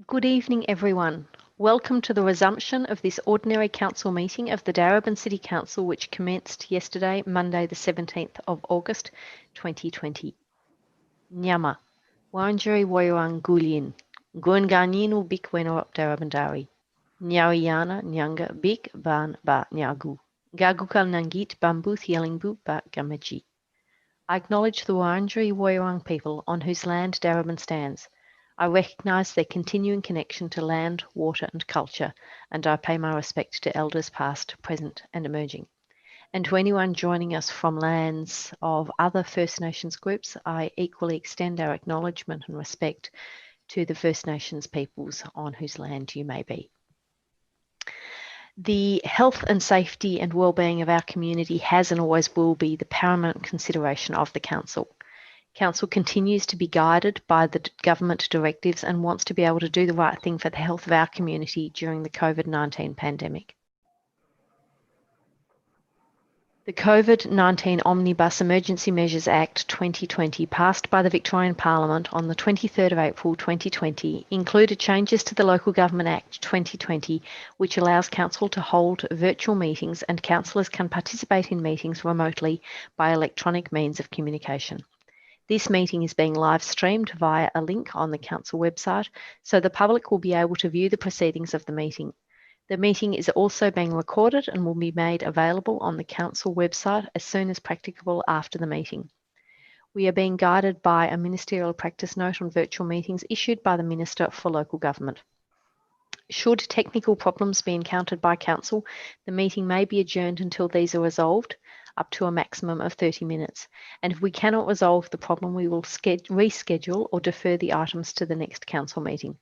Good evening, everyone. Welcome to the resumption of this ordinary council meeting of the Darebin City Council, which commenced yesterday, Monday, the 17th of August, 2020. Nyama, Wanjiri Woyuang Gulin, Gunganinu Bikwenop Darabandari, Nyariana Nyanga Bik Ban Ba Nyagu, Gagukal Nangit Bambuth Yellingbu Ba Gamaji. I acknowledge the Wurundjeri Woiwurrung people on whose land Darebin stands. I recognise their continuing connection to land, water and culture, and I pay my respect to elders past, present and emerging. And to anyone joining us from lands of other First Nations groups, I equally extend our acknowledgement and respect to the First Nations peoples on whose land you may be. The health and safety and well-being of our community has and always will be the paramount consideration of the Council. Council continues to be guided by the government directives and wants to be able to do the right thing for the health of our community during the COVID-19 pandemic. The COVID-19 Omnibus Emergency Measures Act 2020, passed by the Victorian Parliament on the 23rd of April 2020, included changes to the Local Government Act 2020, which allows Council to hold virtual meetings and councillors can participate in meetings remotely by electronic means of communication. This meeting is being live streamed via a link on the Council website, so the public will be able to view the proceedings of the meeting. The meeting is also being recorded and will be made available on the Council website as soon as practicable after the meeting. We are being guided by a ministerial practice note on virtual meetings issued by the Minister for Local Government. Should technical problems be encountered by Council, the meeting may be adjourned until these are resolved, up to a maximum of 30 minutes. And if we cannot resolve the problem, we will reschedule or defer the items to the next Council meeting.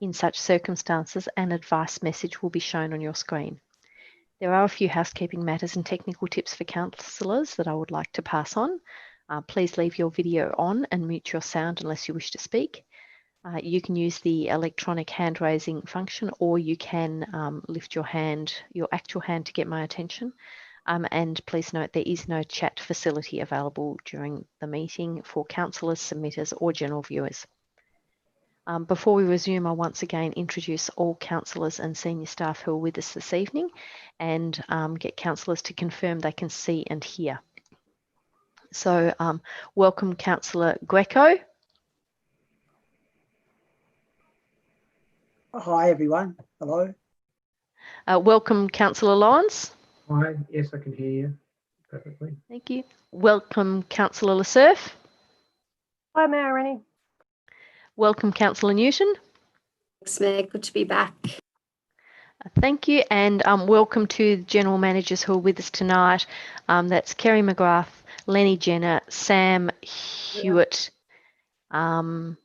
In such circumstances, an advice message will be shown on your screen. There are a few housekeeping matters and technical tips for councillors that I would like to pass on. Please leave your video on and mute your sound unless you wish to speak. You can use the electronic hand raising function, or you can lift your hand, your actual hand, to get my attention. And please note there is no chat facility available during the meeting for councillors, submitters or general viewers. Before we resume, I once again introduce all councillors and senior staff who are with us this evening and get councillors to confirm they can see and hear. So welcome Councillor Greco. Hi everyone, hello. Welcome Councillor Lawrence. Hi, yes, I can hear you perfectly. Thank you. Welcome Councillor Lassurf. Hi Mayor Rennie. Welcome Councillor Newton. Thanks Mayor, good to be back. Thank you, and welcome to the general managers who are with us tonight. That's Kerry McGrath, Lenny Jenner, Sam Hewitt, and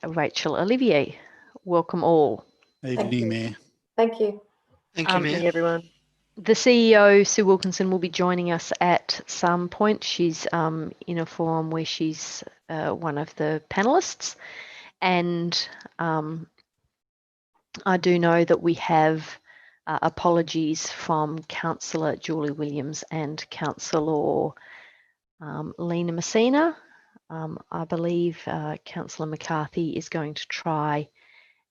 Rachel Olivier. Welcome all. Evening, Mayor. Thank you. Thank you, Mayor. Everyone. The CEO, Sue Wilkinson, will be joining us at some point. She's in a forum where she's one of the panelists, and I do know that we have apologies from Councillor Julie Williams and Councillor Lena Messina. I believe Councillor McCarthy is going to try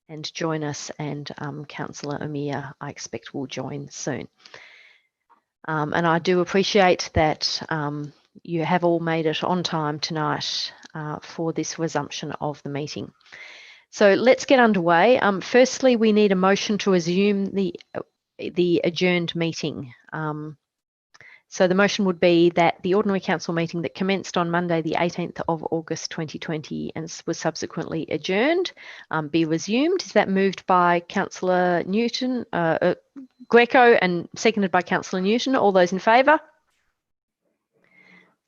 and join us, and Councillor Amir, I expect, will join soon. And I do appreciate that you have all made it on time tonight for this resumption of the meeting. So let's get underway. Firstly, we need a motion to resume the adjourned meeting. So the motion would be that the ordinary council meeting that commenced on Monday, the 18th of August 2020 and was subsequently adjourned be resumed. Is that moved by Councillor Newton, Greco, and seconded by Councillor Newton? All those in favour?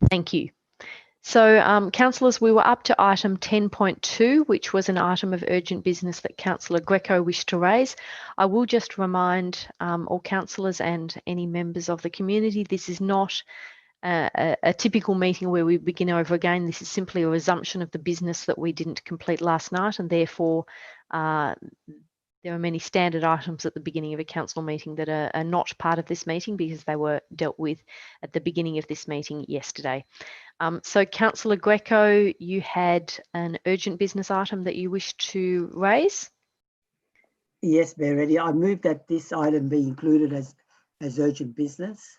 Thank you. So, councillors, we were up to item 10.2, which was an item of urgent business that Councillor Greco wished to raise. I will just remind all councillors and any members of the community, this is not a typical meeting where we begin over again. This is simply a resumption of the business that we didn't complete last night, and therefore there are many standard items at the beginning of a council meeting that are not part of this meeting because they were dealt with at the beginning of this meeting yesterday. So Councillor Greco, you had an urgent business item that you wished to raise. Yes, Mayor Reddy, I move that this item be included as urgent business.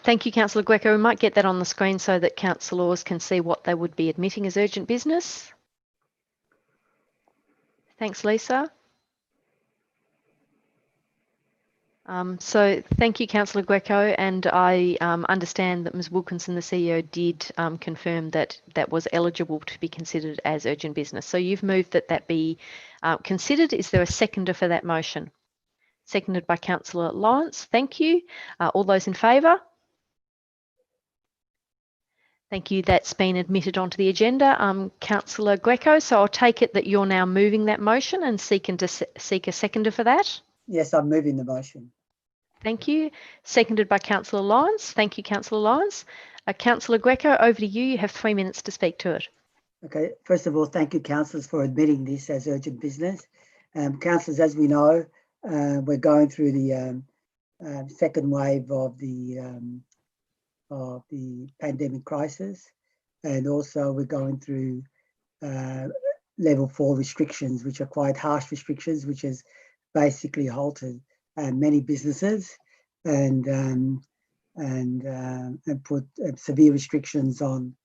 Thank you, Councillor Greco. We might get that on the screen so that councillors can see what they would be admitting as urgent business. Thanks, Lisa. So thank you, Councillor Greco, and I understand that Ms Wilkinson, the CEO, did confirm that that was eligible to be considered as urgent business. So you've moved that that be considered. Is there a seconder for that motion? Seconded by Councillor Lawrence. Thank you. All those in favour? Thank you. That's been admitted onto the agenda. Councillor Greco, so I'll take it that you're now moving that motion and seek a seconder for that. Yes, I'm moving the motion. Thank you. Seconded by Councillor Lawrence. Thank you, Councillor Lawrence. Councillor Greco, over to you. You have 3 minutes to speak to it. Okay, first of all, thank you, councillors, for admitting this as urgent business. Councillors, as we know, we're going through the second wave of the pandemic crisis, and also we're going through level 4 restrictions, which are quite harsh restrictions, which has basically halted many businesses and put severe restrictions on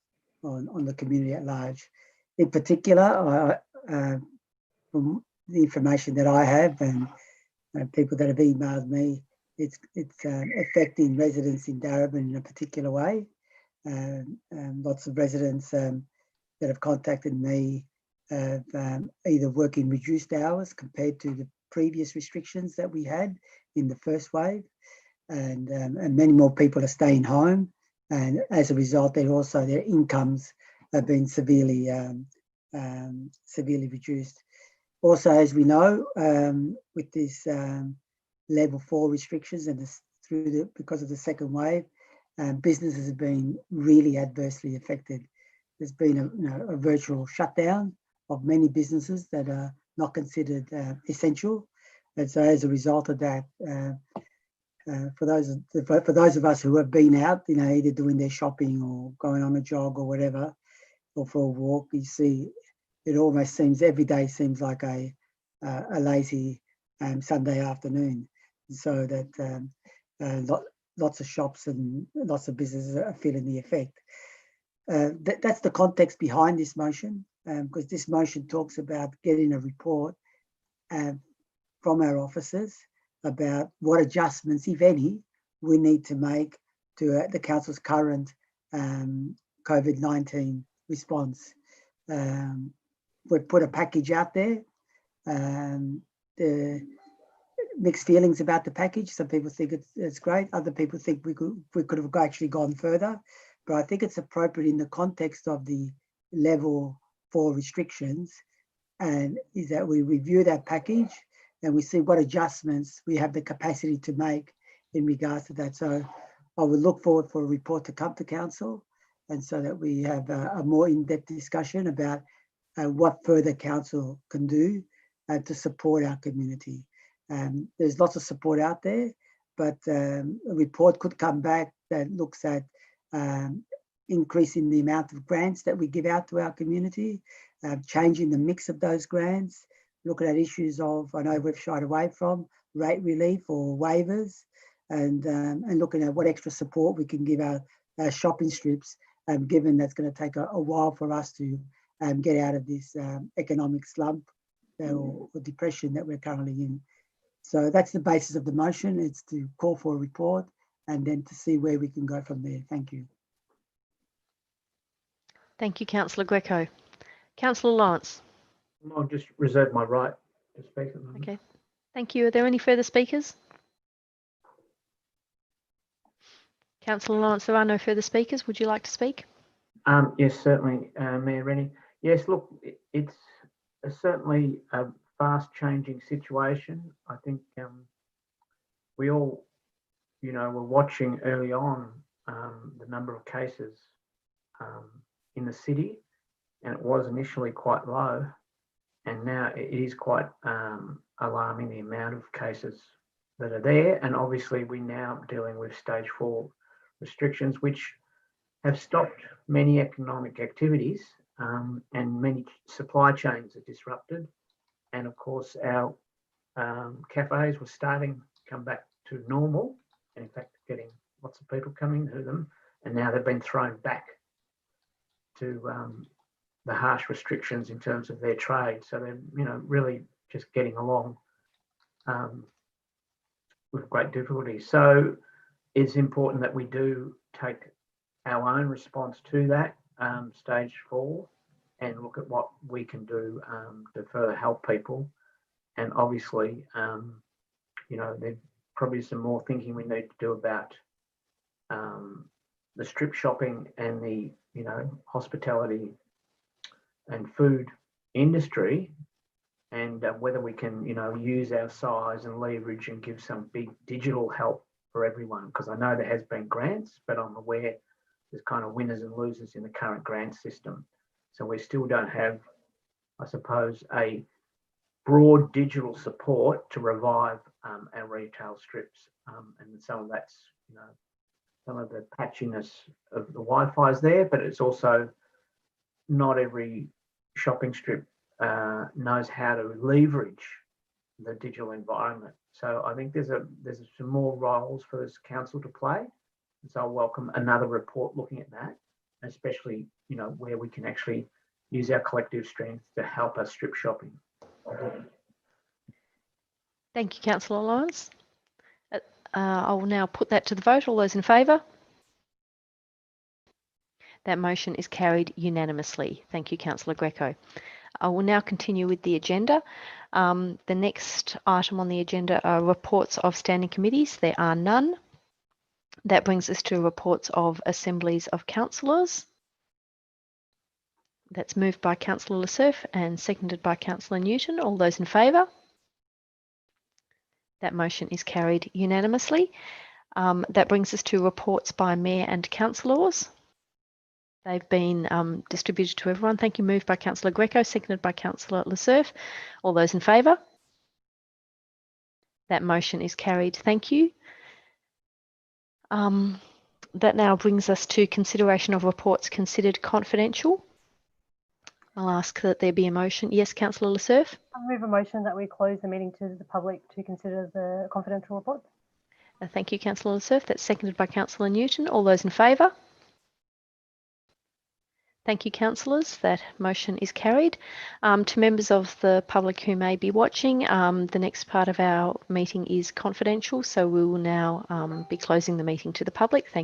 the community at large. In particular, from the information that I have and people that have emailed me, it's affecting residents in Darebin in a particular way. Lots of residents that have contacted me have either working reduced hours compared to the previous restrictions that we had in the first wave, and many more people are staying home, and as a result, their incomes have been severely reduced. Also, as we know, with this level 4 restrictions and because of the second wave, businesses have been really adversely affected. There's been a virtual shutdown of many businesses that are not considered essential, and so as a result of that, for those of us who have been out, either doing their shopping or going on a jog or whatever, or for a walk, you see, it almost seems every day seems like a lazy Sunday afternoon. So that lots of shops and lots of businesses are feeling the effect. That's the context behind this motion, because this motion talks about getting a report from our officers about what adjustments, if any, we need to make to the council's current COVID-19 response. We've put a package out there. The mixed feelings about the package. Some people think it's great. Other people think we could have actually gone further. But I think it's appropriate in the context of the level 4 restrictions, and is that we review that package and we see what adjustments we have the capacity to make in regards to that. So I would look forward for a report to come to council, and so that we have a more in-depth discussion about what further council can do to support our community. There's lots of support out there, but a report could come back that looks at increasing the amount of grants that we give out to our community, changing the mix of those grants, looking at issues of, I know we've shied away from, rate relief or waivers, and looking at what extra support we can give our shopping strips, given that's going to take a while for us to get out of this economic slump or depression that we're currently in. So that's the basis of the motion. It's to call for a report and then to see where we can go from there. Thank you. Thank you, Councillor Greco. Councillor Lawrence. I'll just reserve my right to speak at the moment. Okay, thank you. Are there any further speakers? Councillor Lawrence, there are no further speakers. Would you like to speak? Yes, certainly, Mayor Rennie. Yes, look, it's certainly a fast-changing situation. I think we all, were watching early on the number of cases in the city, and it was initially quite low, and now it is quite alarming, the amount of cases that are there. And obviously we're now dealing with stage 4 restrictions, which have stopped many economic activities, and many supply chains are disrupted. And of course, our cafes were starting to come back to normal, and in fact, getting lots of people coming to them. And now they've been thrown back to the harsh restrictions in terms of their trade. So they're, really just getting along with great difficulty. So it's important that we do take our own response to that stage 4 and look at what we can do to further help people. And obviously, there's probably some more thinking we need to do about the strip shopping and the, hospitality and food industry, and whether we can, use our size and leverage and give some big digital help for everyone. Because I know there has been grants, but I'm aware there's kind of winners and losers in the current grant system. So we still don't have, I suppose, a broad digital support to revive our retail strips. And some of that's, some of the patchiness of the Wi-Fi is there, but it's also not every shopping strip knows how to leverage the digital environment. So I think there's some more roles for this council to play. And so I welcome another report looking at that, especially, where we can actually use our collective strength to help us strip shopping. Thank you, Councillor Lyons. I will now put that to the vote. All those in favour? That motion is carried unanimously. Thank you, Councillor Greco. I will now continue with the agenda. The next item on the agenda are reports of standing committees. There are none. That brings us to reports of assemblies of councillors. That's moved by Councillor Lasserf and seconded by Councillor Newton. All those in favour? That motion is carried unanimously. That brings us to reports by Mayor and Councillors. They've been distributed to everyone. Thank you. Moved by Councillor Greco, seconded by Councillor Lasserf. All those in favour? That motion is carried. Thank you. That now brings us to consideration of reports considered confidential. I'll ask that there be a motion. Yes, Councillor Lasserf. I move a motion that we close the meeting to the public to consider the confidential reports. Thank you, Councillor Lasserf. That's seconded by Councillor Newton. All those in favour? Thank you, councillors. That motion is carried. To members of the public who may be watching, the next part of our meeting is confidential, so we will now be closing the meeting to the public. Thank